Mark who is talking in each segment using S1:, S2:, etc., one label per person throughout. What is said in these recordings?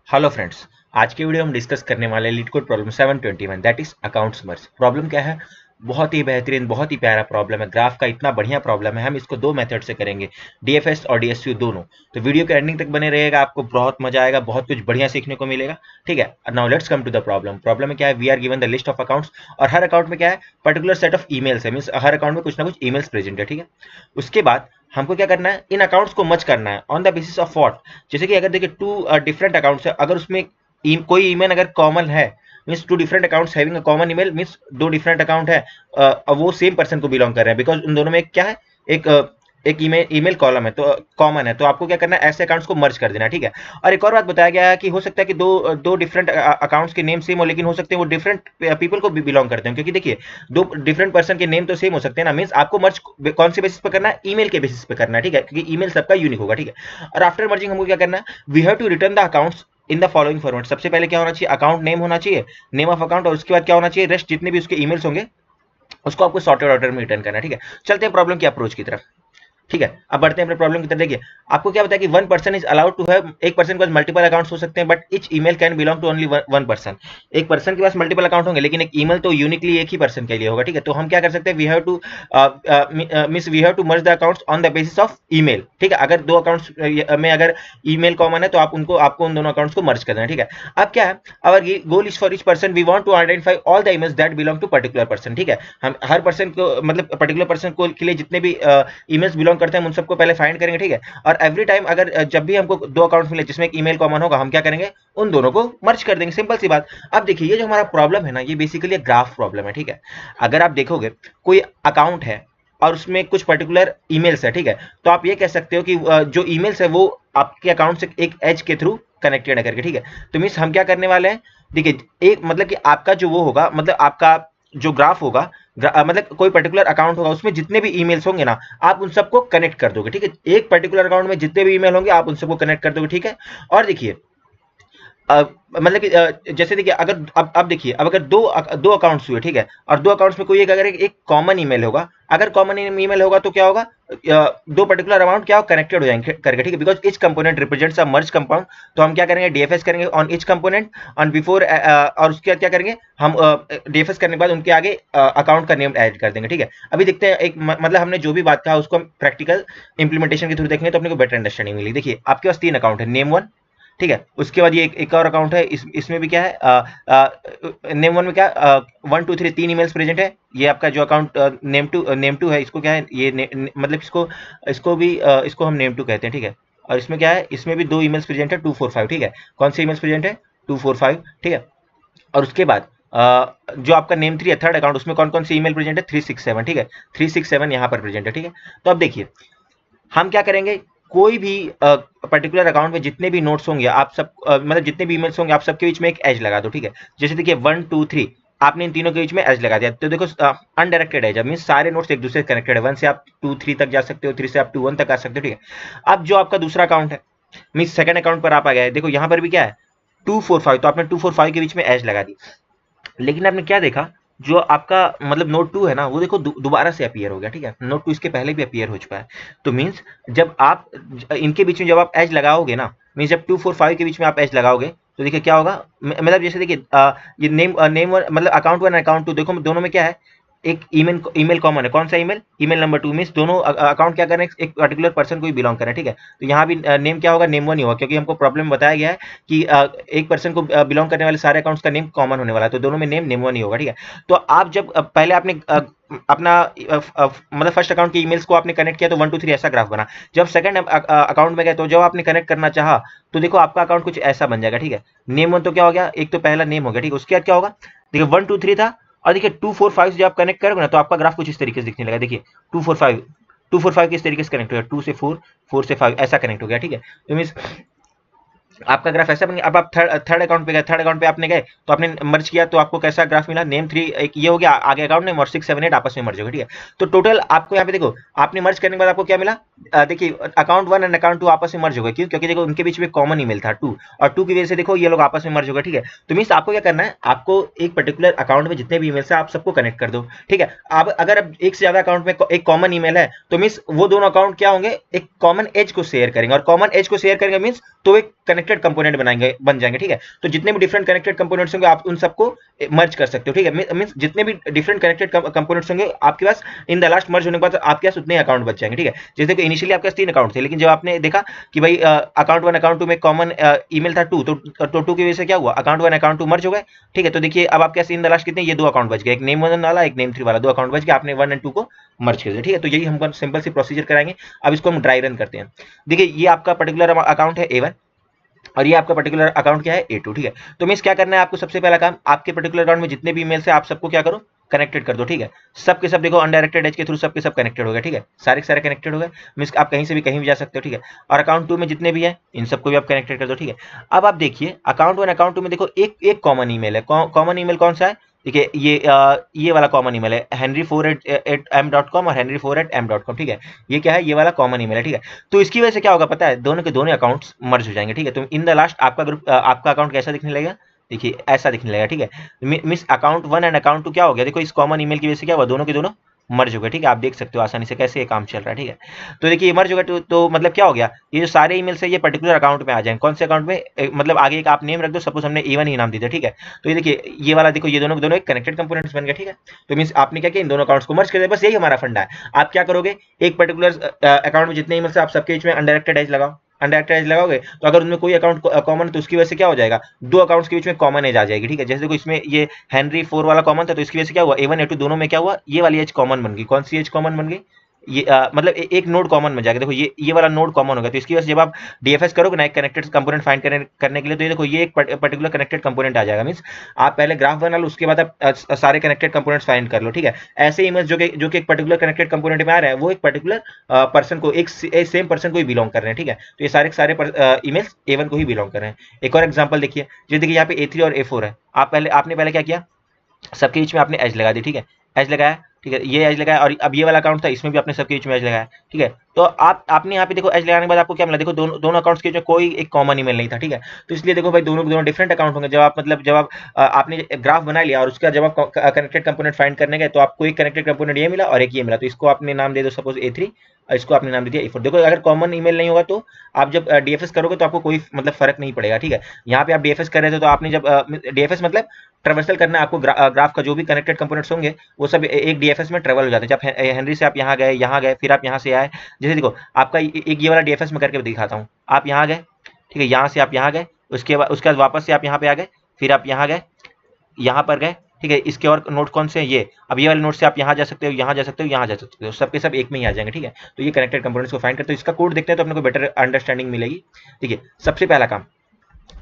S1: Hello friends, आज के video में डिस्कस करने वाले leet code problem 721 that is accounts merge. Problem क्या है? बहुत ही बेहतरीन, बहुत ही प्यारा प्रॉब्लम है। ग्राफ का इतना बढ़िया प्रॉब्लम है। हम इसको दो मेथड से करेंगे, डीएफएस और डीएसयू दोनों। तो वीडियो के एंडिंग तक बने रहेगा, आपको बहुत मजा आएगा, बहुत कुछ बढ़िया सीखने को मिलेगा। ठीक है, now let's come to the problem. Problem में क्या है? We are given the list of accounts और हर अकाउंट में क्या है? पर्टिकुलर सेट ऑफ ईमेल्स है, मींस हर अकाउंट में कुछ ना कुछ ईमेल्स प्रेजेंट है। ठीक है, उसके बाद हमको क्या करना है? इन अकाउंट्स को मर्ज करना है on the basis of what. जैसे कि अगर देखिए टू डिफरेंट अकाउंट्स है, अगर उसमें कोई ईमेल अगर कॉमन है, means two different accounts having a common email, means दो डिफरेंट अकाउंट है, वो सेम पर्सन को बिलोंग कर रहे हैं, बिकॉज उन दोनों में क्या है? एक एक ईमेल कॉलम है, तो कॉमन है, तो आपको क्या करना है? ऐसे अकाउंट्स को मर्ज कर देना। ठीक है, और एक और बात बताया गया है कि हो सकता है कि दो डिफरेंट अकाउंट्स के नेम सेम हो, लेकिन हो सकते हैं वो डिफरेंट पीपल को भी बिलोंग करते हैं, क्योंकि देखिए दो डिफरेंट पर्सन के नेम तो सेम हो सकते हैं ना। मीन्स आपको मर्ज कौन से बेसिस पे करना है? ईमेल के बेसिस पे करना है। ठीक है, क्योंकि ईमेल सबका यूनिक होगा। ठीक है, और आफ्टर मर्जिंग हमको क्या करना है? We have to return the accounts in the following format. सबसे पहले क्या होना चाहिए? अकाउंट नेम होना चाहिए, नेम ऑफ अकाउंट, और उसके बाद क्या होना चाहिए? रेस्ट जितने भी उसके ईमेल्स होंगे उसको आपको सॉर्टेड ऑर्डर में रिटर्न करना है। ठीक है, चलते हैं प्रॉब्लम की अप्रोच की तरफ। ठीक है, अब बढ़ते हैं अपने प्रॉब्लम की तरफ। देखिए आपको क्या बताया कि one person is allowed to have, एक पर्सन के पास मल्टीपल अकाउंट्स हो सकते हैं, but each email can belong to only one person. एक पर्सन के पास मल्टीपल अकाउंट होंगे, लेकिन एक ईमेल तो यूनिकली एक ही पर्सन के लिए होगा। ठीक है, तो हम क्या कर सकते हैं? We have to miss we have to merge the accounts on the basis of email. ठीक है, अगर दो अकाउंट्स में अगर ईमेल कॉमन है तो आपको उन दोनों अकाउंट्स को मर्ज कर देना। ठीक है, अब क्या है? Our goal is for each person we want to identify all the emails that belong to particular person. ठीक है, हम हर पर्सन को, मतलब पर्टिकुलर पर्सन को के लिए जितने भी ईमेल्स बिलोंग करते हैं उन सबको पहले फाइंड करेंगे। ठीक है, और एवरी टाइम अगर जब भी हमको दो अकाउंट्स मिले जिसमें एक ईमेल कॉमन होगा, हम क्या करेंगे? उन दोनों को मर्ज कर देंगे। सिंपल सी बात। अब देखिए ये जो हमारा प्रॉब्लम है ना, ये बेसिकली एक ग्राफ प्रॉब्लम है। ठीक है, अगर आप देखोगे कोई अकाउंट है और उसमें कुछ पर्टिकुलर ईमेल्स है, ठीक है, तो आप ये कह सकते हो कि जो ईमेल्स है वो आपके अकाउंट से एक एज के थ्रू कनेक्टेड है करके। ठीक है, तो मीन्स हम क्या करने वाले हैं? देखिए एक मतलब कि आपका जो वो होगा, मतलब आपका जो ग्राफ होगा, मतलब कोई पर्टिकुलर अकाउंट होगा, उसमें जितने भी ईमेल्स होंगे ना, आप उन सबको कनेक्ट कर दोगे। ठीक है, एक पर्टिकुलर अकाउंट में जितने भी ईमेल होंगे आप उन सबको कनेक्ट कर दोगे। ठीक है, और देखिए मतलब कि जैसे देखिए अगर अब देखिए, अब अगर दो अकाउंट्स हुए, ठीक है, और दो अकाउंट्स में कोई एक अगर एक कॉमन ईमेल होगा, अगर कॉमन ईमेल होगा तो क्या होगा? दो पर्टिकुलर अमाउंट क्या कनेक्टेड हो जाएंगे करके। ठीक है, because each component represents a merge compound, तो हम क्या करेंगे? डीएफएस करेंगे on each component on before, और उसके बाद क्या करेंगे हम? डीएफएस करने के बाद उनके आगे अकाउंट का नेम ऐड कर देंगे। ठीक है, अभी देखते हैं एक मतलब हमने जो भी बात कहा उसको हम प्रैक्टिकल इंप्लीमेंटेशन के थ्रू देखेंगे तो अपने को बेटर अंडरस्टैंडिंग मिली। देखिए आपके पास तीन अकाउंट है, नेम वन, ठीक है, उसके बाद ये एक और अकाउंट है, इसमें भी क्या है? नेम वन में क्या 1 2 3 तीन ईमेल्स प्रेजेंट है। ये आपका जो अकाउंट नेम टू है, इसको क्या है? ये मतलब इसको भी इसको हम नेम टू कहते हैं। ठीक है, और इसमें क्या है? इसमें भी दो ईमेल्स प्रेजेंट है, 2 4 5। ठीक है, कौन से ईमेल्स प्रेजेंट है? 2 4 5। ठीक है, और उसके बाद जो आपका नेम थ्री है, थर्ड अकाउंट, उसमें कौन कौन सी ईमेल प्रेजेंट है? 3 6 7। ठीक है, 3 6 7 यहाँ पर प्रेजेंट है। ठीक है, तो अब देखिए हम क्या करेंगे? कोई भी पर्टिकुलर अकाउंट में जितने भी नोट्स होंगे आप सब, मतलब जितने भी ईमेल्स होंगे आप सबके बीच में एक एज लगा दो। ठीक है, जैसे देखिए 1 2 3 आपने इन तीनों के बीच में एज लगा दिया, तो देखो अनडायरेक्टेड एज, मीन सारे नोट्स एक दूसरे से कनेक्टेड है। 1 से आप 2 3 तक जा सकते हो, 3 से आप 2 1 तक आ सकते हो। ठीक है, अब जो आपका दूसरा अकाउंट है, मीन सेकंड अकाउंट पर आप आ गए, देखो यहाँ पर भी क्या है? 2 4 5, तो आपने 2 4 5 के बीच में एज लगा दी। लेकिन आपने क्या देखा? जो आपका मतलब नोट टू है ना, वो देखो दोबारा से अपीयर हो गया। ठीक है, नोट टू इसके पहले भी अपीयर हो चुका है। तो मीन्स जब आप इनके बीच में जब आप एज लगाओगे ना, मीन्स जब 2 4 5 के बीच में आप एज लगाओगे तो देखिए क्या होगा? मतलब जैसे देखिए ये नेम वन, मतलब अकाउंट वन अकाउंट टू, देखो दोनों में क्या है? एक ईमेल कॉमन है। कौन सा ईमेल? Email number 2। मीन्स दोनों अकाउंट क्या कर रहे हैं? एक पर्टिकुलर पर्सन को ही बिलोंग कर रहे हैं। ठीक है, तो यहाँ भी नेम क्या होगा? नेम वन ही होगा, क्योंकि हमको प्रॉब्लम में बताया गया है कि एक पर्सन को बिलोंग करने वाले सारे अकाउंट्स का नेम कॉमन होने वाला है, तो दोनों में नेम वन ही होगा। ठीक है, तो आप जब पहले आपने अपना मतलब फर्स्ट अकाउंट के ईमेल्स को आपने कनेक्ट किया तो 1 2 3 ऐसा ग्राफ बना। जब सेकंड अकाउंट में गए तो जब आपने कनेक्ट करना चाहा तो देखो आपका अकाउंट कुछ ऐसा बन जाएगा। ठीक है, नेम वन तो क्या हो गया? एक तो पहला नेम हो गया। ठीक है, उसके बाद क्या होगा? देखिए 1 2 3 था, और देखिए 2 4 5 जब आप कनेक्ट करोगे ना तो आपका ग्राफ कुछ इस तरीके से दिखने लगा। देखिए 2 4 5 किस तरीके से कनेक्ट हो गया? 2 से 4, 4 से 5 ऐसा कनेक्ट हो गया। ठीक है, तो मीन्स आपका ग्राफ ऐसा बन गया। अब आप थर्ड अकाउंट पे गए, थर्ड अकाउंट पे आपने गए तो आपने मर्ज किया तो आपको कैसा ग्राफ मिला? नेम थ्री एक ये हो गया, आगे अकाउंट नेम, और 6 7 8 आपस में मर्ज हो गया। ठीक है, तो टोटल आपको यहाँ पे देखो आपने मर्ज करने के बाद आपको क्या मिला? देखिए account one and account two आपस में मर्ज हो गए। क्यों? क्योंकि देखो उनके बीच में कॉमन ईमेल था 2, और 2 की वजह से देखो ये लोग आपस में मर्ज हो गए। ठीक है, तो मीन्स आपको क्या करना है? आपको एक पर्टिकुलर अकाउंट में जितने भी ईमेल्स है आप सबको कनेक्ट कर दो। ठीक है, अब अगर अब एक से ज्यादा अकाउंट में एक कॉमन ईमेल है तो मीन्स वो दोनों अकाउंट क्या होंगे? एक कॉमन एज को शेयर करेंगे, और कॉमन एज को शेयर करेंगे मीन्स तो एक कनेक्टेड कनेक्टेड कंपोनेंट बन जाएंगे, ठीक है। तो जितने भी डिफरेंट कनेक्टेड कंपोनेंट्स होंगे आप उन सबको मर्ज कर सकते हो, ठीक है। मींस जितने भी डिफरेंट कनेक्टेड कंपोनेंट्स होंगे आपके पास इन द लास्ट मर्ज होने के बाद आपके पास उतने अकाउंट बच जाएंगे, ठीक है। जैसे कि इनिशियली आपके पास 3 अकाउंट थे, लेकिन जब आपने देखा कि भाई अकाउंट 1 अकाउंट 2 में कॉमन ईमेल था 2, तो 2 की वजह से क्या हुआ, अकाउंट 1 अकाउंट 2 मर्ज हो गए, ठीक है। तो देखिए अब आपके पास इन द लास्ट कितने, ये 2 अकाउंट बच गए, एक नेम 1 वाला एक नेम 3 वाला, 2 अकाउंट बच गए, आपने 1 एंड 2 को मर्ज कर दिया, ठीक है। तो यही हम सिंपल सी प्रोसीजर कराएंगे। अब इसको हम ड्राई रन करते हैं। देखिए ये आपका पर्टिकुलर अकाउंट है A1 और ये आपका पर्टिकुलर अकाउंट क्या है A2, ठीक है। तो मींस क्या करना है आपको, सबसे पहला काम आपके पर्टिकुलर अकाउंट में जितने भी ईमेल्स है आप सबको क्या करो, कनेक्टेड कर दो, ठीक है। सब के सब देखो अनडायरेक्टेड एज के थ्रू सबके सब कनेक्टेड हो गए, ठीक है। सारे के सारे कनेक्टेड हो गए, मींस आप कहीं से भी कहीं भी जा सकते हो, ठीक है। और अकाउंट 2 में जितने भी हैं इन सबको भी आप कनेक्टेड कर दो, ठीक है। अब आप देखिए अकाउंट 1 अकाउंट 2 में देखो एक कॉमन ईमेल है। कॉमन ईमेल कौन सा है, देखिए ये वाला कॉमन ईमेल है henry4@m.com और henry4@m.com, ठीक है। ये क्या है, ये वाला कॉमन ईमेल है, ठीक है। तो इसकी वजह से क्या होगा पता है, दोनों के दोनों अकाउंट्स मर्ज हो जाएंगे, ठीक है। तो इन द लास्ट आपका ग्रुप आपका अकाउंट कैसा दिखने लगेगा, देखिए ऐसा दिखने लगेगा, ठीक है। मिस अकाउंट 1 एंड अकाउंट 2 क्या हो गया, देखो इस कॉमन ईमेल की वजह से क्या हुआ, दोनों के दोनों मर्ज हो गए, ठीक है। आप देख सकते हो आसानी से कैसे ये काम चल रहा है, ठीक है। तो देखिए ये मर्ज हो गया, तो मतलब क्या हो गया, ये जो सारे ईमेल्स है ये पर्टिकुलर अकाउंट में आ जाएंगे। कौन से अकाउंट में, मतलब आगे एक आप नेम रख दो, सपोज हमने A1 ही नाम दे दिया, ठीक है। तो ये देखिए ये वाला देखो ये दोनों के दोनों एक कनेक्टेड कंपोनेंट्स बन गए, ठीक है। तो मींस आपने क्या किया, इन दोनों अकाउंट्स को मर्ज कर दिया, बस यही हमारा फंडा है। आप क्या करोगे, एक पर्टिकुलर अकाउंट में जितने ईमेल्स है आप सबके बीच में अनडायरेक्टेड एज लगाओ, अनडायरेक्टेड एज लगाओगे तो अगर उनमें कोई अकाउंट कॉमन है तो उसकी वजह से क्या हो जाएगा, 2 अकाउंट्स के बीच में कॉमन एज आ जाएगी, ठीक है। जैसे देखो इसमें ये henry4 वाला कॉमन था, तो इसकी वजह से क्या हुआ, A1 A2 दोनों में क्या हुआ, ये वाली एज कॉमन बन गई। कौन सी एज कॉमन बन गई, ये मतलब एक नोड कॉमन बन जाएगा। देखो ये वाला नोड कॉमन होगा, तो इसकी वजह से जब आप डीएफएस करोगे ना एक कनेक्टेड कंपोनेंट फाइंड करने के लिए, तो ये देखो ये एक पर्टिकुलर कनेक्टेड कंपोनेंट आ जाएगा। मींस आप पहले ग्राफ बना लो, उसके बाद आप सारे कनेक्टेड कंपोनेंट्स फाइंड कर लो, ठीक है। ऐसे इमेज जो कि एक पर्टिकुलर कनेक्टेड कंपोनेंट में आ रहा है वो एक पर्टिकुलर पर्सन को, एक सेम पर्सन को ही बिलोंग कर रहे हैं, ठीक है। तो ये सारे के सारे इमेज A1 को ही बिलोंग कर रहे हैं। एक और एग्जाम्पल देखिए, जैसे देखिए यहाँ पे A3 और A4 है, आपने पहले क्या किया, सबके बीच में आपने एज लगा दी, ठीक है। एज लगाया, ठीक है, ये एज लगाया, और अब ये वाला अकाउंट था इसमें भी आपने सबके बीच में एज लगाया, ठीक है। तो आपने यहाँ पे देखो एज लगाने के बाद आपको क्या मिला, देखो दोनों अकाउंट्स के जो कोई एक कॉमन ईमेल नहीं था, ठीक है। तो इसलिए देखो भाई दोनों डिफरेंट अकाउंट होंगे। जब आप आपने ग्राफ बना लिया और उसका जब आप कनेक्टेड कंपोनेंट फाइंड करने गए तो आपको एक कनेक्टेड कंपोनेंट ये मिला और एक ये मिला, तो इसको आपने नाम दे दो सपोज A3 और इसको आपने नाम दे दिया A4। देखो अगर कॉमन ईमेल नहीं होगा तो आप जब डीएफएस करोगे तो आपको कोई मतलब फर्क नहीं पड़ेगा, ठीक है। यहाँ पे आप डीएफएस कर रहे थे तो आपने जब डीएफएस मतलब ट्रेवर्सल करना है आपको, ग्राफ का जो भी कनेक्टेड कंपोनेंट्स होंगे वो सब एक डीएफएस में ट्रेवल हो जाते हैं। जब हेनरी से आप यहाँ गए फिर आप यहाँ से आए, जैसे देखो आपका एक ये वाला डीएफएस में करके दिखाता हूँ। आप यहाँ गए, ठीक है, यहाँ से आप यहाँ गए, उसके बाद वापस से आप यहाँ पे आ गए, फिर आप यहाँ गए, यहाँ पर गए, ठीक है। इसके और नोट कौन से हैं, ये अब ये वाले नोट से आप यहाँ जा सकते हो, यहाँ जा सकते हो, यहाँ जा सकते हो, सबके सब एक में ही आ जाएंगे, ठीक है। तो ये कनेक्टेड कंपोनेंट्स को फाइंड करते हो, इसका कोड देखते हैं तो अपने को बेटर अंडरस्टैंडिंग मिलेगी। ठीक है, सबसे पहला काम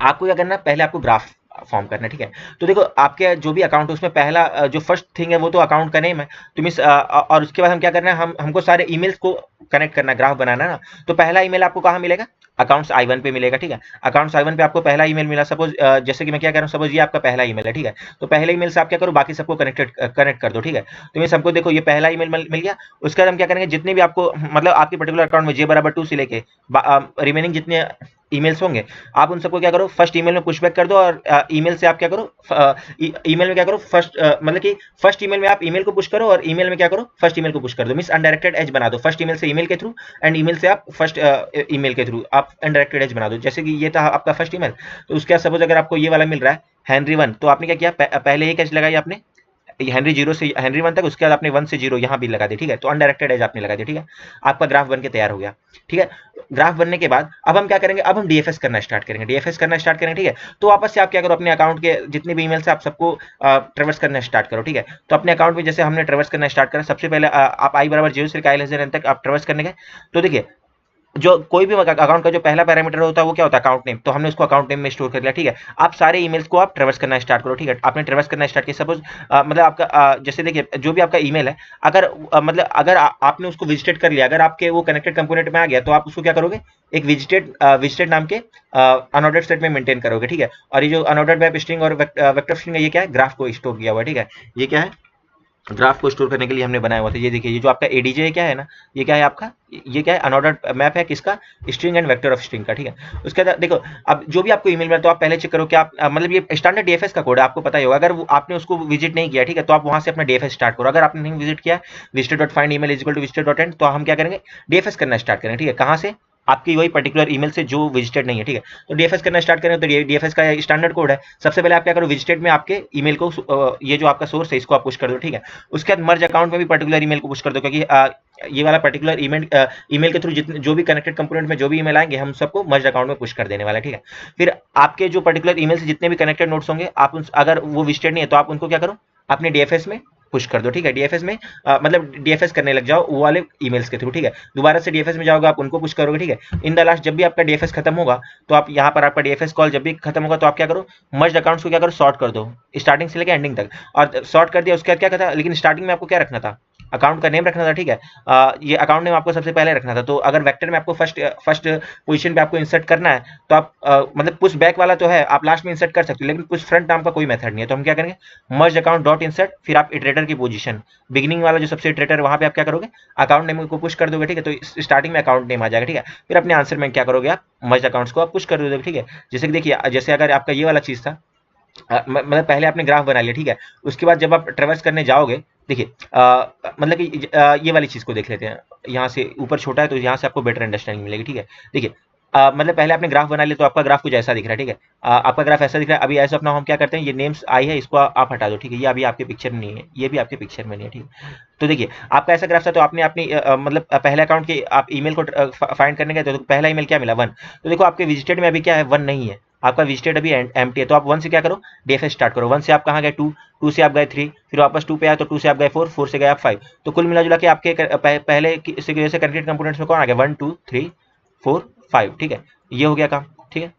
S1: आपको क्या करना है, पहले आपको ग्राफ फॉर्म करना है, ठीक है। तो देखो आपके जो भी अकाउंट है उसमें पहला जो फर्स्ट थिंग है वो तो अकाउंट का नेम है, तो मींस और उसके बाद हम क्या करना है, हमको सारे ईमेल्स को कनेक्ट करना है, ग्राफ बनाना है ना। तो पहला ईमेल आपको कहाँ मिलेगा, अकाउंट्स I1 पे मिलेगा, ठीक है। अकाउंट्स I1 पे आपको पहला ईमेल मिला, सपोज जैसे कि मैं क्या कर रहा हूँ, सपोज ये आपका पहला ईमेल है, ठीक है। तो पहले ईमेल से आप क्या करो, बाकी सबको कनेक्ट कर दो, ठीक है। तो मैं सबको देखो ये पहला ईमेल मिल गया। उसके बाद हम क्या करेंगे, जितने भी आपको मतलब आपके पर्टिकुलर अकाउंट में J=2 से लेके रिमेनिंग जितने ईमेल्स होंगे आप उन सबको क्या करो, फर्स्ट ईमेल में पुशबैक कर दो। और ईमेल से आप क्या करो, ईमेल में क्या करो, फर्स्ट मतलब कि फर्स्ट ईमेल में आप ईमेल को पुश करो और ईमेल में क्या करो, फर्स्ट ईमेल को पुश कर दो। मींस अनडायरेक्टेड एज बना दो, फर्स्ट ईमेल से ईमेल के थ्रू एंड ईमेल से आप फर्स्ट ईमेल के थ्रू आप अनडायरेक्टेड एज बना दो। जैसे कि ये था आपका फर्स्ट ईमेल, तो उसके बाद सपोज अगर आपको ये वाला मिल रहा है henry1, तो आपने क्या किया, पहले एक एज लगाई आपने henry0 से henry1 तक, उसके बाद आपने 1 से 0 यहाँ भी लगा दी, ठीक है। तो अनडायरेक्टेड एज आपने लगा दी, ठीक है। आपका ग्राफ बन के तैयार हो गया, ठीक है। ग्राफ बनने के बाद अब हम क्या करेंगे, अब हम डीएफएस करना स्टार्ट करेंगे, ठीक है। तो वापस से आप क्या करो, अपने अकाउंट के जितने भी ईमेल से आप सबको ट्रेवर्स करना स्टार्ट करो, ठीक है। तो अपने अकाउंट में जैसे हमने ट्रेवर्स करना स्टार्ट करा, सबसे पहले आप i=0 से i<n तक आप ट्रेवर्स करने गए। तो देखिए जो कोई भी अकाउंट का जो पहला पैरामीटर होता है वो क्या होता है, अकाउंट नेम, तो हमने उसको अकाउंट नेम में स्टोर कर लिया, ठीक है। आप सारे ईमेल्स को आप ट्रेवर्स करना स्टार्ट करो, ठीक है। आपने ट्रेवर्स करना स्टार्ट किया, सपोज मतलब आपका जैसे देखिए जो भी आपका ईमेल है, अगर मतलब अगर आपने उसको विजिटेड कर लिया, अगर आपके वो कनेक्टेड कंपोनेंट में आ गया, तो आप उसको क्या करोगे, एक विजिटेड नाम के अनऑर्डर्ड सेट में मेंटेन करोगे, ठीक है। और ये जो अनऑर्डर्ड मैप स्ट्रिंग और वेक्टर स्ट्रिंग है, ये क्या है, ग्राफ को स्टोर किया हुआ है, ठीक है। ये क्या है, ग्राफ को स्टोर करने के लिए हमने बनाया हुआ था। ये देखिए ये जो आपका एडीजे क्या है ना, ये क्या है आपका, ये क्या है, अनऑर्डर्ड मैप है किसका, string and vector of string का, ठीक है। उसके बाद देखो अब जो भी आपको ईमेल मिला तो आप पहले चेक करो कि आप मतलब ये स्टैंडर्ड डीएफएस का कोड है, आपको पता ही होगा। अगर आपने उसको विजिट नहीं किया, ठीक है, तो आप वहां से अपना डीएफएस स्टार्ट करो। अगर आपने नहीं विजिट किया visitor.find email = visitor.end, तो हम क्या करेंगे, डीएफएस करना स्टार्ट करेंगे, ठीक है। कहां से, आपकी वही पर्टिकुलर ईमेल से जो विजिटेड नहीं है, ठीक है। तो डीएफएस करना स्टार्ट करें तो डीएफएस का स्टैंडर्ड कोड है। सबसे पहले आप क्या करो, विजिटेड में आपके ईमेल को ये जो आपका सोर्स है इसको आप पुश कर दो, ठीक है। उसके बाद मर्ज अकाउंट में भी पर्टिकुलर ईमेल को पुश कर दो, क्योंकि ये वाला पर्टिकुलर ईमेल के थ्रू जितने जो भी कनेक्टेड कंपोनेंट में जो भी ईमेल आएंगे हम सबको मर्ज अकाउंट में पुश कर देने वाला है, ठीक है। फिर आपके जो पर्टिकुलर ईमेल से जितने भी कनेक्टेड नोट्स होंगे आप अगर वो विजिटेड नहीं है तो आप उनको क्या करो, अपने डीएफएस में पुश कर दो, ठीक है। डीएफएस में मतलब डीएफएस करने लग जाओ वो वाले ईमेल्स के थ्रू, ठीक है। दोबारा से डीएफएस में जाओगे आप उनको पुश करोगे, ठीक है। इन द लास्ट जब भी आपका डीएफएस खत्म होगा तो आप यहाँ पर आपका डीएफएस कॉल जब भी खत्म होगा तो आप क्या करो, मर्ज अकाउंट्स को क्या करो, सॉर्ट कर दो स्टार्टिंग से लेकर एंडिंग तक। और सॉर्ट कर दिया उसके बाद क्या था, लेकिन स्टार्टिंग में आपको क्या रखना था, अकाउंट का नेम रखना था, ठीक है। ये अकाउंट नेम आपको सबसे पहले रखना था। तो अगर वेक्टर में आपको फर्स्ट पोजीशन पे आपको इंसर्ट करना है तो आप मतलब पुश बैक वाला तो है, आप लास्ट में इंसर्ट कर सकते हो, लेकिन पुश फ्रंट नाम का कोई मेथड नहीं है। तो हम क्या करेंगे, मर्ज अकाउंट डॉट इंसर्ट, फिर आप इटरेटर की पोजीशन बिगिनिंग वाला जो सबसे इटरेटर वहां पे आप क्या करोगे, अकाउंट नेम को पुश कर दोगे, ठीक है। तो स्टार्टिंग में अकाउंट नेम आ जाएगा, ठीक है। फिर अपने आंसर में क्या करोगे, आप मर्ज अकाउंट्स को आप पुश कर दोगे, ठीक है। जैसे कि देखिए, जैसे अगर आपका ये वाला चीज था, मतलब पहले आपने ग्राफ बना लिया, ठीक है। उसके बाद जब आप ट्रेवर्स करने जाओगे, देखिए मतलब कि ये वाली चीज को देख लेते हैं। यहाँ से ऊपर छोटा है तो यहाँ से आपको बेटर अंडरस्टैंडिंग मिलेगी, ठीक है। देखिए मतलब पहले आपने ग्राफ बना लिया तो आपका ग्राफ कुछ ऐसा दिख रहा है, ठीक है। आपका ग्राफ ऐसा दिख रहा है। अभी ऐसा अपना हम क्या करते हैं, ये नेम्स आई है इसको आप हटा दो, ठीक है। ये अभी आपके पिक्चर में नहीं है, ये भी आपके पिक्चर में नहीं है, ठीक है। तो देखिए आपका ऐसा ग्राफ था, तो आपने अपनी मतलब पहले अकाउंट के आप ईमेल को फाइंड करने गए तो पहला ईमेल क्या मिला, 1। तो देखो आपके विजिटेड में अभी क्या है, 1 नहीं है, आपका विजिटेड अभी एम्प्टी है। तो आप 1 से क्या करो, डीएफएस स्टार्ट करो। 1 से आप कहाँ गए, 2, 2 से आप गए 3, फिर वापस 2 पे आए तो 2 से आप गए 4, 4 से गए आप 5। तो कुल मिला जुला के आपके पहले से कनेक्टेड कंपोनेंट्स में कौन आ गया, 1 2 3 4 5, ठीक है। ये हो गया काम, ठीक है।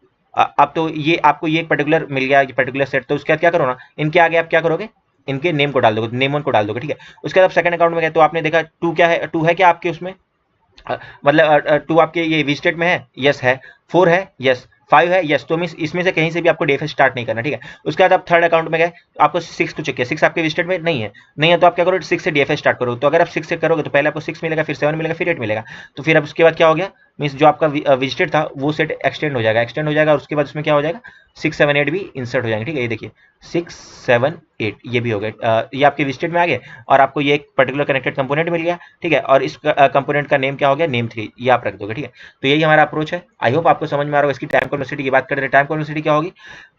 S1: अब तो ये आपको ये पर्टिकुलर मिल गया, ये पर्टिकुलर सेट। तो उसके बाद क्या करो ना, इनके आगे आप क्या करोगे, इनके नेम को डाल दोगे, नेम 1 को डाल दोगे, ठीक है। उसके बाद आप सेकंड अकाउंट में गए तो आपने देखा 2 क्या है, 2 है क्या आपके उसमें, मतलब 2 आपके ये विजिटेड में है, यस है। 4 है, यस। 5 है, यस। तो मींस इसमें से कहीं से भी आपको डीएफएस स्टार्ट नहीं करना, ठीक है। उसके बाद आप थर्ड अकाउंट में गए, आपको 6 तो चेक किया, 6 आपके विजिटेड में नहीं है, नहीं है तो आप क्या करो, 6 से डीएफएस स्टार्ट करो। तो अगर आप 6 से करोगे तो पहले आपको 6 मिलेगा, फिर 7 मिलेगा, फिर 8 मिलेगा। तो फिर अब उसके बाद क्या हो गया, मींस जो आपका विजिटेड था वो सेट एक्सटेंड हो जाएगा, एक्सटेंड हो जाएगा। और उसके बाद उसमें क्या हो जाएगा, 6 7 8 भी इंसर्ट हो जाएंगे, ठीक है। ये देखिए 6 7 8 ये भी हो गए, ये आपके विजिटेड में आ गए। और आपको ये एक पर्टिकुलर कनेक्टेड कंपोनेंट मिल गया, ठीक है। और इस कंपोनेंट का नेम क्या हो गया, नेम 3, ये आप रख दोगे, ठीक है। तो यही हमारा अप्रोच है। आई होप आपको समझ में आ रहा होगा। इसकी टाइम कॉम्प्लेक्सिटी की बात करें तो टाइम कॉम्प्लेक्सिटी क्या होगी,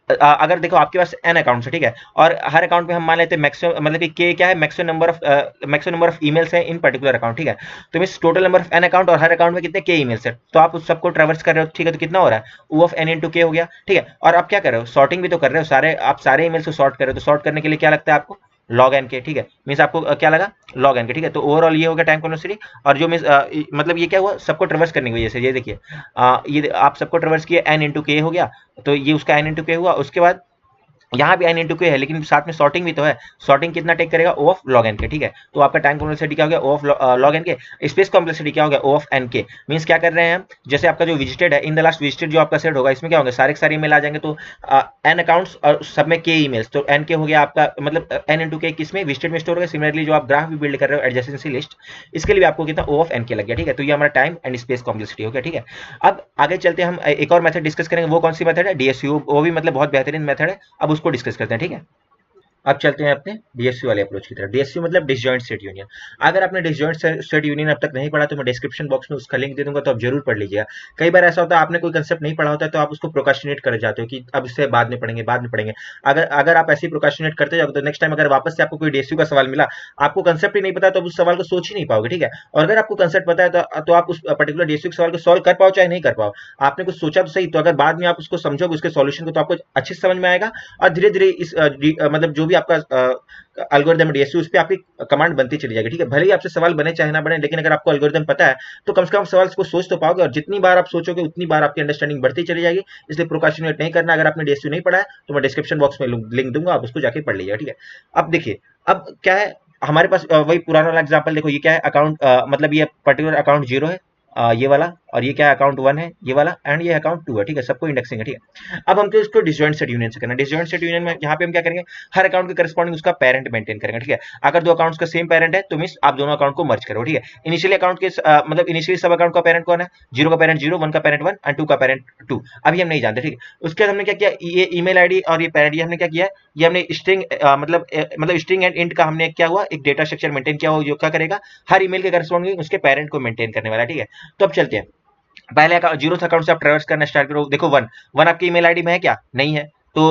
S1: अगर देखो आपके पास n अकाउंट है, ठीक है। और हर अकाउंट में हम मान लेते हैं मैक्सिमम, मतलब कि k क्या है, मैक्सिमम नंबर ऑफ ईमेल्स है इन पर्टिकुलर अकाउंट, ठीक है। तो means total number of n account, और हर अकाउंट में कितने k ईमेल्स है। तो आप उस सबको ट्रैवर्स कर रहे हो, ठीक है। तो कितना हो रहा है, O of n into k हो गया, ठीक है। और आप क्या कर रहे हो, सॉर्टिंग भी तो कर रहे हो, आप सारे ईमेल्स को सॉर्ट कर रहे हो। तो सॉर्ट करने के लिए क्या लगता है आपको, लॉग एन के, ठीक है। मींस आपको क्या लगा, लॉग एन के, ठीक है। तो ओवरऑल ये हो गया टाइम कॉम्प्लेक्सिटी। और जो मींस मतलब ये क्या हुआ, सबको ट्रैवर्स करने की वजह से, ये देखिए ये आप सबको ट्रैवर्स किए, n into k हो गया। तो ये उसका n into k हुआ। उसके बाद यहाँ भी n into k है, लेकिन साथ में सॉर्टिंग भी तो है। सॉर्टिंग कितना टेक करेगा, O ऑफ log n के, ठीक है। तो आपका टाइम कॉम्प्लेक्सिटी क्या हो गया, O ऑफ log n के। स्पेस कॉम्प्लेक्सिटी क्या हो गया, O ऑफ n के। मींस क्या कर रहे हैं हम, जैसे आपका जो विजिटेड है, इन द लास्ट विजिटेड जो आपका सेट होगा, इसमें क्या होंगे, सारे के सारे ईमेल आ जाएंगे। तो n अकाउंट्स और सब में k ईमेल्स, तो n के हो गया आपका, मतलब n into k किसमें, विजिटेड में स्टोर हो गया। सिमिलरली जो आप ग्राफ भी बिल्ड कर रहे हो, एडजेसेंसी लिस्ट, इसके लिए भी आपको कितना, O ऑफ n के लग गया, ठीक है। तो ये हमारा टाइम एंड स्पेस कॉम्प्लेक्सिटी हो गया, ठीक है। अब आगे चलते हैं, हम एक और मेथड डिस्कस करेंगे। वो कौन सी मेथड है, डीएसयू। वो भी मतलब बहुत बेहतरीन मेथड है। अब उसको डिस्कस करते हैं, ठीक है। अब चलते हैं अपने डीएसयू वाले अप्रोच की तरफ। डीएसयू मतलब डिसजॉइंट सेट यूनियन। अगर आपने डिसजॉइंट सेट यूनियन अब तक नहीं पढ़ा तो मैं डिस्क्रिप्शन बॉक्स में उसका लिंक दे दूंगा, तो आप जरूर पढ़ लीजिएगा। कई बार ऐसा होता है आपने कोई कंसेप्ट नहीं पढ़ा होता है तो आप उसको प्रोकास्टिनेट कर जाते हो कि अब इससे बाद में पढ़ेंगे, बाद में पढ़ेंगे। अगर आप ऐसे ही प्रोकास्टिनेट करते जाओगे तो नेक्स्ट टाइम अगर वापस से आपको कोई डीएसयू का सवाल मिला, आपको कंसेप्ट ही नहीं पता, तो उस सवाल को सोच ही नहीं पाओगे, ठीक है। और अगर आपको कंसेप्ट पता है तो आप उस पर्टिकुलर डीएसयू के सवाल को सॉल्व कर पाओ चाहे नहीं कर पाओ, आपने कुछ सोचा तो सही, तो अगर बाद में आप उसको समझोगे उसके सॉल्यूशन को, तो आपको अच्छे से समझ में आएगा। और धीरे धीरे इस मतलब जो भी आपका एल्गोरिथम डीएसयू, उस पे आपकी कमांड बनती चली जाएगी, ठीक है। भले ही आपसे सवाल बने चाहे ना बने, लेकिन अगर आपको एल्गोरिथम पता है तो कम से कम सवाल को सोच तो पाओगे। और जितनी बार आप सोचोगे उतनी बार आपकी अंडरस्टैंडिंग बढ़ती चली जाएगी। इसलिए प्रोकास्टिनेट नहीं करना। अगर आपने डीएसयू नहीं पढ़ा है तो मैं डिस्क्रिप्शन बॉक्स में लिंक दूंगा, आप उसको जाके पढ़ लीजिएगा, ठीक है। अब देखिए, अब क्या है हमारे पास, वही पुराना वाला एग्जाम्पल देखो। ये क्या है, अकाउंट मतलब ये पर्टिकुलर अकाउंट 0 है, ये वाला। और ये क्या है, अकाउंट 1 है ये वाला, एंड ये अकाउंट 2 है, ठीक है। सबको इंडेक्सिंग है, ठीक है। अब हमको इसको डिसजॉइंट सेट यूनियन से करना है। डिसजॉइंट सेट यूनियन में यहाँ पे हम क्या करेंगे, हर अकाउंट के करस्पॉन्डिंग उसका पेरेंट मेंटेन करेंगे, ठीक है। अगर दो अकाउंट्स का सेम पेरेंट है तो मींस आप दोनों अकाउंट को मर्ज करो, ठीक है। इनिशियली अकाउंट के मतलब इनिशियली सब अकाउंट का पेरेंट कौन है, 0 का पेरेंट 0, 1 का पेरेंट 1 एंड 2 का पेरेंट 2। अभी हम नहीं जानते, ठीक है। उसके बाद हमने क्या किया, ये ईमेल आईडी और ये पेरेंट, ये हमने क्या किया, ये हमने स्ट्रिंग मतलब स्ट्रिंग एंड इंट का हमने क्या हुआ, एक डेटा स्ट्रक्चर मेंटेन किया हुआ, जो क्या करेगा, हर ईमेल के करस्पॉन्डिंग उसके पेरेंट को मेंटेन करने वाला, ठीक है। तो अब चलते हैं, पहले जीरो अकाउंट से आप ट्रेवर्स करना स्टार्ट करो, देखो वन वन आपकी ईमेल आईडी में है क्या, नहीं है, तो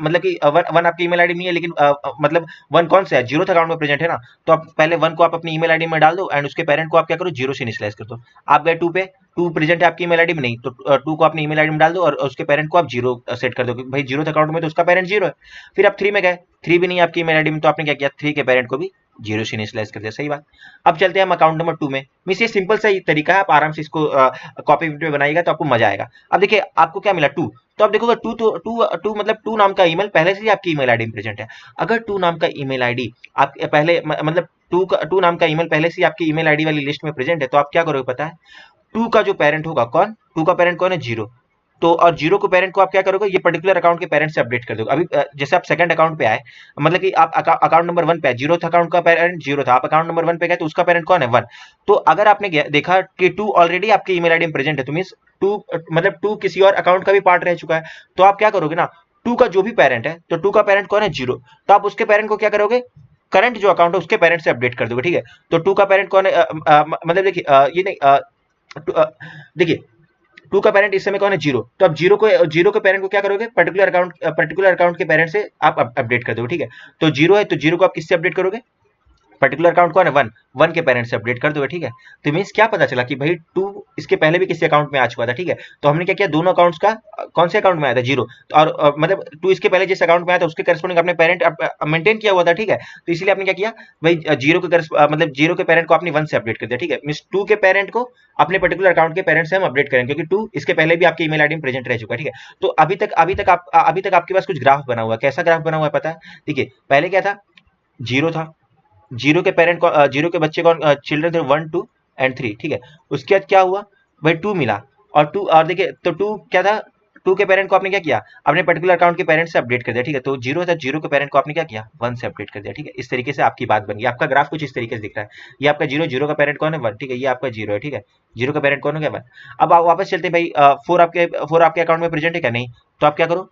S1: मतलब कि वन वन आपकी ईमेल आईडी नहीं है, लेकिन मतलब वन कौन सा है, जीरो अकाउंट में प्रेजेंट है ना, तो आप पहले वन को आप अपनी ईमेल आईडी में डाल दो एंड उसके पेरेंट को आप क्या करो, जीरो से इनिशियलाइज कर दो। आप गए टू पे, टू प्रेजेंट है आपकी ईमेल आईडी में, नहीं तो टू को अपनी ईमेल आईडी में डाल दो और उसके पेरेंट को आप जीरो सेट कर दो, क्योंकि भाई जीरो अकाउंट में तो उसका पेरेंट जीरो है। फिर आप थ्री में गए, थ्री भी नहीं है आपकी ईमेल आईडी में, तो आपने क्या किया, थ्री के पेरेंट को भी जीरो से इनिशियलाइज कर दिया, सही बात। अब चलते हैं हम अकाउंट नंबर टू में, मीन्स ये सिंपल सा ही तरीका है, आप आराम से इसको कॉपी में बनाइएगा तो आपको मजा आएगा। अब देखिए आपको क्या मिला, टू, तो आप देखोगे टू तो टू मतलब टू नाम का ईमेल पहले से ही आपकी ईमेल आईडी में प्रेजेंट है। अगर टू नाम का ईमेल आईडी आप पहले मतलब टू नाम का ईमेल पहले से ही आपकी ईमेल आईडी वाली लिस्ट में प्रेजेंट है, तो आप क्या करोगे पता है, टू का जो पेरेंट होगा कौन, टू का पेरेंट कौन है, जीरो, तो और जीरो को पेरेंट को आप क्या करोगे, ये पर्टिकुलर अकाउंट के पेरेंट से अपडेट कर दोगे। अभी जैसे आप सेकंड अकाउंट पे आए, मतलब कि आप अकाउंट नंबर वन पे आए, जीरो था अकाउंट का पेरेंट जीरो था, आप अकाउंट नंबर वन पे गए तो उसका पेरेंट कौन है, वन। तो अगर आपने देखा कि टू ऑलरेडी आपकी ईमेल आईडी में प्रेजेंट है, तो मीन टू मतलब टू किसी और अकाउंट का भी पार्ट रह चुका है, तो आप क्या करोगे ना, टू का जो भी पेरेंट है, तो टू का पेरेंट कौन है, जीरो, तो आप उसके पेरेंट को क्या करोगे, करंट जो अकाउंट है उसके पेरेंट से अपडेट कर दोगे, ठीक है। तो टू का पेरेंट कौन है, मतलब देखिए ये नहीं देखिए टू का पेरेंट इस समय कौन है, जीरो, तो अब जीरो के पेरेंट को क्या करोगे, पर्टिकुलर अकाउंट के पेरेंट से आप अपडेट कर दोगे, ठीक है। तो जीरो है तो जीरो को आप किससे अपडेट करोगे, पर्टिकुलर अकाउंट कौन है, वन, वन के पेरेंट से अपडेट कर दोगे, ठीक है। तो मीन्स क्या पता चला कि भाई टू इसके पहले भी किसी अकाउंट में आ चुका था, ठीक है। तो हमने क्या किया, दोनों अकाउंट्स का कौन से अकाउंट में आया था, जीरो, और मतलब टू इसके पहले जिस अकाउंट में आया था उसके करस्पॉन्डिंग अपने पेरेंट मेंटेन किया हुआ था, ठीक है। तो इसीलिए आपने क्या किया, भाई जीरो के मतलब जीरो के पेरेंट को आपने वन से अपडेट कर दिया, ठीक है। मीन्स टू के पेरेंट को अपने पर्टिकुलर अकाउंट के पेरेंट से हम अपडेट करेंगे, क्योंकि टू इसके पहले भी आपकी ईमेल आईडी में प्रेजेंट रह चुका है, ठीक है। तो अभी तक आपके पास कुछ ग्राफ बना हुआ है, कैसा ग्राफ बना हुआ है पता है, देखिए पहले क्या था, जीरो था, जीरो के पेरेंट को जीरो के बच्चे कौन, चिल्ड्रन थे वन टू एंड थ्री, ठीक है। उसके बाद क्या हुआ, भाई टू मिला, और टू और देखिए तो टू क्या था, टू के पेरेंट को आपने क्या किया, अपने पर्टिकुलर अकाउंट के पेरेंट से अपडेट कर दिया, ठीक है। तो जीरो था, जीरो के पेरेंट को आपने क्या किया, वन से अपडेट कर दिया, ठीक है। इस तरीके से आपकी बात बन गई, आपका ग्राफ कुछ इस तरीके से दिख रहा है, ये आपका जीरो, जीरो का पेरेंट कौन है, वन, ठीक है, ये आपका जीरो है, ठीक है, जीरो का पेरेंट कौन हो गया, वन। अब आप वापस चलते हैं भाई, फोर आपके अकाउंट में प्रेजेंट है क्या, नहीं, तो आप क्या करो,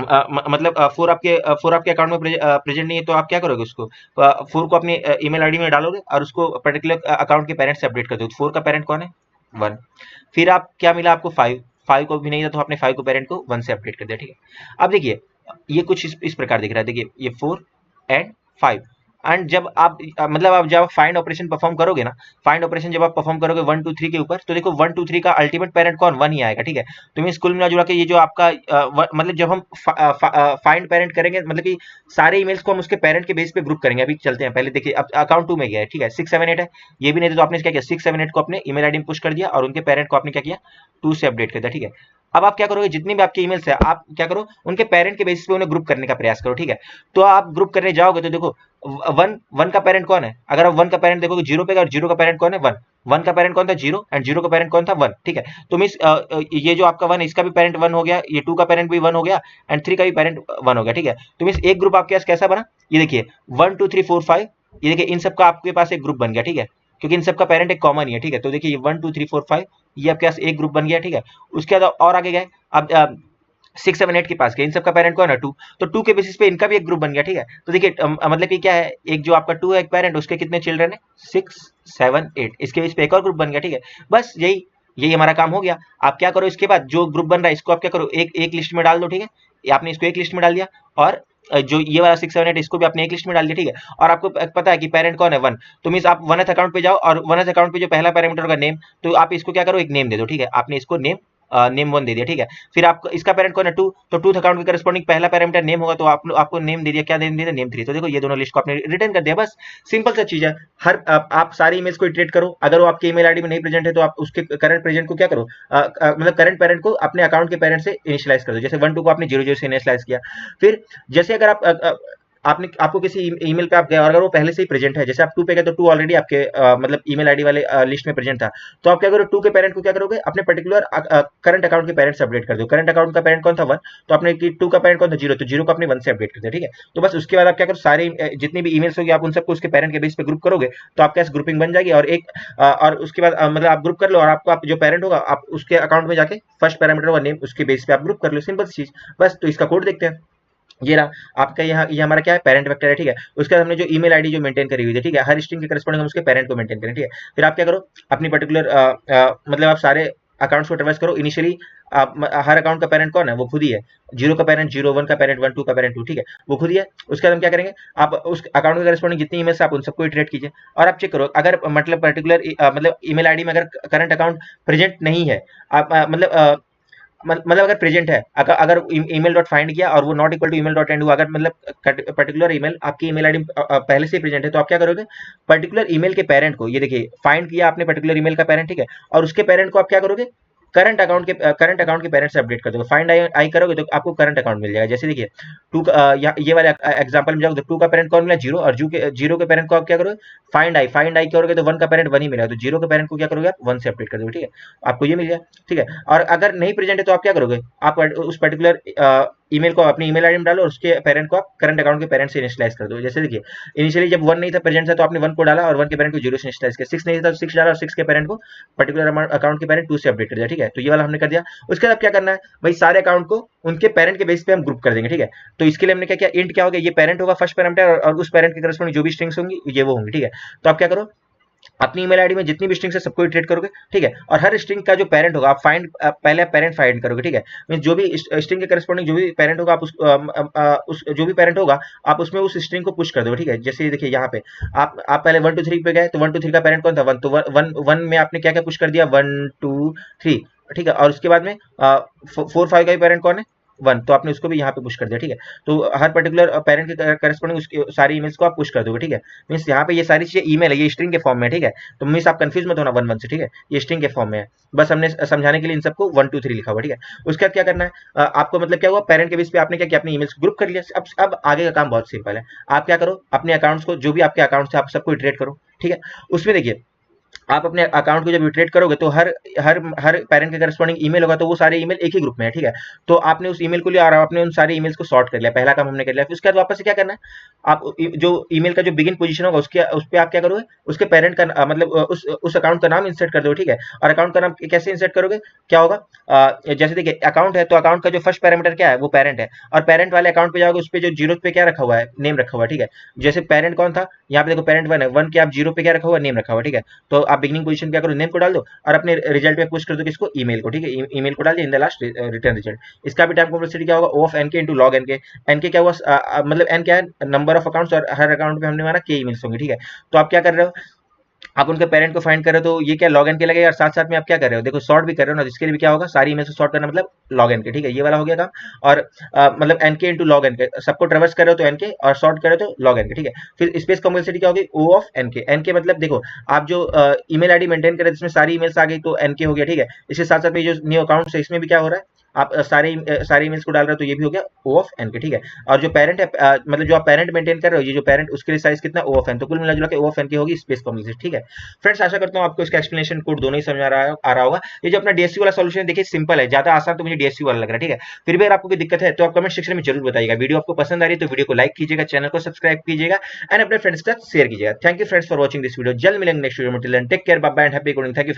S1: मतलब फोर आपके अकाउंट में प्रेजेंट नहीं है, तो आप क्या करोगे, उसको फोर को अपनी ईमेल आईडी में डालोगे और उसको पर्टिकुलर अकाउंट के पेरेंट से अपडेट कर दो। फोर का पेरेंट कौन है, वन। फिर आप क्या मिला आपको, फाइव, फाइव को भी नहीं था तो आपने फाइव को पेरेंट को वन से अपडेट कर दिया, ठीक है। अब देखिए ये कुछ इस प्रकार दिख रहा है, देखिए ये फोर एंड फाइव, एंड जब आप मतलब आप जब फाइंड ऑपरेशन परफॉर्म करोगे ना, फाइंड ऑपरेशन जब आप परफॉर्म करोगे वन टू थ्री के ऊपर, तो देखो वन टू थ्री का अल्टीमेट पेरेंट कौन, वन ही आएगा, ठीक है। तो मैं स्कूल में जुड़ा के ये जो आपका मतलब जब हम फाइंड पेरेंट करेंगे, मतलब कि सारे ईमेल्स को हम उसके पेरेंट के बेस पे ग्रुप करेंगे। अभी चलते हैं, पहले देखिए अब अकाउंट टू में गया है, ठीक है, सिक्स सेवन एट है, ये भी नहीं तो आपने क्या किया, सिक्स सेवन एट को अपने ईमेल आईडी में पुश कर दिया और उनके पेरेंट को आपने क्या किया, टू से अपडेट कर दिया, ठीक है। अब आप क्या करोगे, जितनी भी आपकी ईमेल्स है आप क्या करो, उनके पेरेंट के बेसिस पे उन्हें ग्रुप करने का प्रयास करो, ठीक है। तो आप ग्रुप करने जाओगे तो देखो वन, वन का पेरेंट कौन है, अगर आप वन का पेरेंट देखोगे जीरो पे, और जीरो का पेरेंट कौन है, वन, वन का पेरेंट कौन था, जीरो, एंड जीरो का पेरेंट कौन था, वन, ठीक है। तो मीन्स ये जो आपका वन, इसका भी पेरेंट वन हो गया, ये टू का पेरेंट भी वन हो गया, एंड थ्री का भी पेरेंट वन हो गया, ठीक है। तो मीन्स एक ग्रुप आपके पास कैसा बना, ये देखिए one two three four five, ये देखिए इन सबका आपके पास एक ग्रुप बन गया, ठीक है, क्योंकि इन सबका पेरेंट एक कॉमन ही है, ठीक है। तो देखिए one two three four five, ये आपके पास एक ग्रुप बन गया, ठीक है। उसके बाद और आगे गए, अब सिक्स सेवन एट के पास गए, इन सबका पेरेंट कौन है, टू, तो टू के बेसिस पे इनका भी एक ग्रुप बन गया, ठीक है। तो देखिए मतलब कि क्या है, एक जो आपका टू है एक पेरेंट, उसके कितने चिल्ड्रन है, सिक्स सेवन एट, इसके बेसिस पे एक और ग्रुप बन गया, ठीक है। बस यही यही हमारा काम हो गया। आप क्या करो, इसके बाद जो ग्रुप बन रहा है इसको आप क्या करो, एक एक लिस्ट में डाल दो, ठीक है। आपने इसको एक लिस्ट में डाल दिया, और जो ये वाला सिक्स सेवन एट इसको भी आपने एक लिस्ट में डाल दिया, ठीक है। और आपको पता है कि पेरेंट कौन है, वन, तो मीन्स आप वन अकाउंट पे जाओ और वन अकाउंट पे जो पहला पैरामीटर होगा नेम, तो आप इसको क्या करो, एक नेम दे दो, ठीक है। आपने इसको नेम नेम वन दे दिया, ठीक है। फिर आपको इसका पेरेंट कौन है, टू, तो टू अकाउंट के करस्पॉन्डिंग पहला पैरामीटर नेम होगा, तो आपको नेम दे दिया, क्या नेम दे दिया, नेम थ्री। तो देखो ये दोनों लिस्ट को आपने रिटर्न कर दिया, बस सिंपल सा चीज है। हर आप सारे ईमेल्स को इटरेट करो, अगर वो आपके ईमेल आईडी में नहीं प्रेजेंट है तो आप उसके करंट प्रेजेंट को क्या करो, मतलब करंट पेरेंट को अपने अकाउंट के पेरेंट से इनिशियलाइज कर दो। जैसे वन टू को आपने जीरो जीरो से इनिशियलाइज किया, फिर जैसे अगर आप आपने आपको किसी ईमेल पे आप गए और अगर वो पहले से ही प्रेजेंट है, जैसे आप टू पे गए तो टू ऑलरेडी आपके मतलब ईमेल आईडी वाले लिस्ट में प्रेजेंट था, तो आप क्या करोगे, टू के पेरेंट को क्या करोगे, अपने पर्टिकुलर करंट अकाउंट के पेरेंट से अपडेट कर दो। करंट अकाउंट का पेरेंट कौन था, वन, तो आपने टू का पेरेंट कौन था, जीरो, तो जीरो को अपने वन से अपडेट कर दिया, ठीक है। तो बस उसके बाद आप क्या करो, सारे जितनी भी ईमेल्स होगी आप उन सबको उसके पेरेंट के बेस पे ग्रुप करोगे, तो आपके पास ग्रुपिंग बन जाएगी। और एक और उसके बाद मतलब आप ग्रुप कर लो, और आपको आप जो पेरेंट होगा आप उसके अकाउंट में जाके फर्स्ट पैरामीटर होगा नेम, उसके बेस पे आप ग्रुप कर लो, सिंपल चीज। बस तो इसका कोड देखते हैं, ये रहा आपका, यहाँ ये हमारा क्या है, पेरेंट वेक्टर है, ठीक है। उसके बाद हमने जो ईमेल आईडी जो मेंटेन करी हुई है, ठीक है, हर स्ट्रिंग के करस्पॉन्डिंग हम उसके पेरेंट को मेंटेन करें, ठीक है। फिर आप क्या करो, अपनी पर्टिकुलर मतलब आप सारे अकाउंट्स को ट्रेवर्स करो। इनिशियली आप हर अकाउंट का पेरेंट कौन है, वो खुद ही है। 0 का पेरेंट 0, 1 का पेरेंट 1, 2 का पेरेंट 2, ठीक है, वो खुद ही है। उसके बाद हम क्या करेंगे, आप उस अकाउंट के करेस्पॉन्डिंग जितनी ईमेल्स आप उन सबको इटरेट कीजिए और आप चेक करो अगर मतलब पर्टिकुलर मतलब ईमेल आईडी में अगर करंट अकाउंट प्रेजेंट नहीं है, आप मतलब अगर प्रेजेंट है, अगर ईमेल डॉट फाइंड किया और वो not equal to email dot end हुआ, अगर मतलब पर्टिकुलर ईमेल आपकी ईमेल आईडी पहले से प्रेजेंट है, तो आप क्या करोगे, पर्टिकुलर ईमेल के पेरेंट को, ये देखिए फाइंड किया आपने पर्टिकुलर ईमेल का पेरेंट, ठीक है, और उसके पेरेंट को आप क्या करोगे, करंट अकाउंट के पेरेंट से अपडेट कर दोगे। फाइंड आई करोगे तो आपको करंट अकाउंट मिल जाएगा। जैसे देखिए टू ये वाले एग्जांपल में जाओगे तो 2 का पेरेंट कौन मिला, 0, और जीरो के पेरेंट को आप क्या करोगे, फाइंड आई करोगे तो 1 का पेरेंट 1 ही मिलेगा, तो 0 के पेरेंट को क्या करोगे, आप 1 से अपडेट कर दोगे, ठीक है, आपको ये मिल गया, ठीक है। और अगर नहीं प्रेजेंट है तो आप क्या करोगे, आप उस पर्टिकुलर ईमेल को अपनी ईमेल आईडी में डालो और उसके पेरेंट को आप करंट अकाउंट के पेरेंट से इनिशियलाइज कर दो। जैसे देखिए इनिशियली जब 1 नहीं था प्रेजेंट था तो आपने 1 को डाला और 1 के पेरेंट को 0 से इनिशियलाइज किया, 6 नहीं था तो 6 डाला और 6 के पेरेंट को पर्टिकुलर अकाउंट के पेरेंट 2 से अपडेट कर दिया, ठीक है, तो ये वाला हमने कर दिया। उसके बाद क्या करना है भाई, सारे अकाउंट को उनके पेरेंट के बेस पे हम ग्रुप कर देंगे, ठीक है। तो इसके लिए हमने क्या किया, इंट क्या होगा, ये पेरेंट होगा फर्स्ट पैरामीटर और उस पेरेंट के करस्पॉन्डिंग जो भी स्ट्रिंग्स होंगी ये वो होंगी, ठीक है। तो आप क्या करो, अपनी ईमेल आईडी में जितनी भी स्ट्रिंग्स है सबको इटरेट करोगे, ठीक है, और हर स्ट्रिंग का जो पेरेंट होगा आप पहले पेरेंट फाइंड करोगे, ठीक है, मींस जो भी स्ट्रिंग के करस्पॉन्डिंग जो भी पेरेंट होगा आप उस जो भी पेरेंट होगा आप उसमें उस स्ट्रिंग को पुश कर दो, ठीक है। जैसे देखिए यहाँ पे आप पहले 1 2 3 पे गए तो 1 2 3 का पेरेंट कौन था, 1, तो 1 में आपने क्या क्या पुश कर दिया, 1 2 3, ठीक है, और उसके बाद में 4 5 का पेरेंट कौन है, 1, तो आपने उसको भी यहाँ पे पुश कर दिया, ठीक है। तो हर पर्टिकुलर पेरेंट के करस्पॉन्डिंग उसकी सारी ईमेल्स को आप पुश कर दोगे, ठीक है। मींस यहाँ पे ये सारी चीजें ईमेल है, ये स्ट्रिंग के फॉर्म में, ठीक है, तो मींस आप कंफ्यूज मत होना 1 1 से, ठीक है, ये स्ट्रिंग के फॉर्म में है, बस हमने समझाने के लिए इन सबको 1 2 3 लिखा हुआ, ठीक है। उसके बाद क्या करना है, आपको मतलब क्या हुआ, पेरेंट के बेस पे आपने क्या किया, अपनी ईमेल्स ग्रुप कर लिया। अब आगे का काम बहुत सिंपल है, आप क्या करो, अपने अकाउंट्स को जो भी आपके अकाउंट्स है आप सबको इटरेट करो, ठीक है। उसमें देखिए आप अपने अकाउंट को जब इटरेट करोगे तो हर हर हर पेरेंट के करस्पॉन्डिंग ईमेल होगा तो वो सारे ईमेल एक ही ग्रुप में है, ठीक है। तो आपने उस ईमेल को लिया और आपने उन सारे ईमेल्स को सॉर्ट कर लिया, पहला काम हमने कर लिया। फिर उसके बाद वापस से क्या करना है, आप जो ईमेल का जो बिगिन पोजीशन होगा उस पे आप क्या करोगे, उसके पेरेंट का मतलब उस अकाउंट का नाम इंसर्ट कर दो, ठीक है। और अकाउंट का नाम कैसे इंसर्ट करोगे, क्या होगा, जैसे देखिए अकाउंट है तो अकाउंट का जो फर्स्ट पैरामीटर क्या है, वो पेरेंट है, और पेरेंट वाले अकाउंट पे जाओगे उस पे जो 0 पे क्या रखा हुआ है, नेम रखा हुआ है, ठीक है। जैसे पेरेंट कौन था, यहाँ पे देखो पेरेंट 1 है, 1 के आप 0 पे क्या रखा हुआ है, नेम रखा हुआ है, ठीक है। तो आप बिगिनिंग पोजीशन क्या करो, नेम को डाल दो और अपने रिजल्ट में पुश कर दो किसको, ईमेल को, ठीक है, ईमेल को डाल दिया in the last return result. इसका भी टाइम कॉम्प्लेक्सिटी क्या होगा, O ऑफ n के इनटू log n के, n के क्या हुआ, मतलब n क्या है, नंबर ऑफ अकाउंट्स, और हर अकाउंट पे हमने माना k ईमेल्स होंगे, ठीक है। तो आप क्या कर रहे हो, आप उनके पेरेंट को फाइंड कर रहे हो तो ये क्या लॉग एन के लगेगा, और साथ साथ में आप क्या कर रहे हो, देखो सॉर्ट भी कर रहे हो ना, जिसके लिए भी क्या होगा, सारी इमेज को सॉर्ट करना मतलब लॉग एन के, ठीक है, ये वाला हो गया काम। और मतलब एन के इंटू लॉग एन के, सबको ट्रेवर्स कर रहे हो तो एन के, और सॉर्ट कर रहे हो तो लॉग एन के, ठीक है। फिर स्पेस कॉम्प्लेक्सिटी क्या होगी, ओ ऑफ एन के मतलब देखो आप जो ईमेल आईडी मेंटेन कर रहे थे इसमें सारी ईमेल्स आ गई तो एन के हो गया, ठीक है। इसके साथ साथ में जो न्यू अकाउंट है इसमें भी क्या हो रहा है, आप सारे ईमेल्स को डाल रहे हो तो ये भी हो गया ओ ऑफ एन के, ठीक है। और जो पेरेंट है मतलब जो आप पेरेंट मेंटेन कर रहे हो, ये जो पेरेंट उसके लिए साइज कितना, ओ ऑफ एन, तो कुल मिला जुला के ओ ऑफ एन की होगी स्पेस कॉम्प्लेक्सिटी, ठीक है। फ्रेंड्स आशा करता हूँ आपको इसका एक्सप्लेनेशन कोड दोनों ही समझ आ रहा होगा। ये जो अपना डीएससी वाला सॉल्यूशन है देखिए सिंपल है, ज्यादा आसान तो मुझे डीएससी वाला लग रहा है, ठीक है। फिर भी अगर आपको कोई दिक्कत है तो आप कमेंट सेक्शन में जरूर बताइएगा। वीडियो आपको पसंद आ रही है तो वीडियो को लाइक कीजिएगा, चैनल को सब्सक्राइब कीजिएगा एंड अपने फ्रेंड्स के साथ शेयर कीजिएगा। Thank you friends for watching this video, जल्द मिलेंगे नेक्स्ट वीडियो में, till then take care, bye bye and happy coding. Thank you.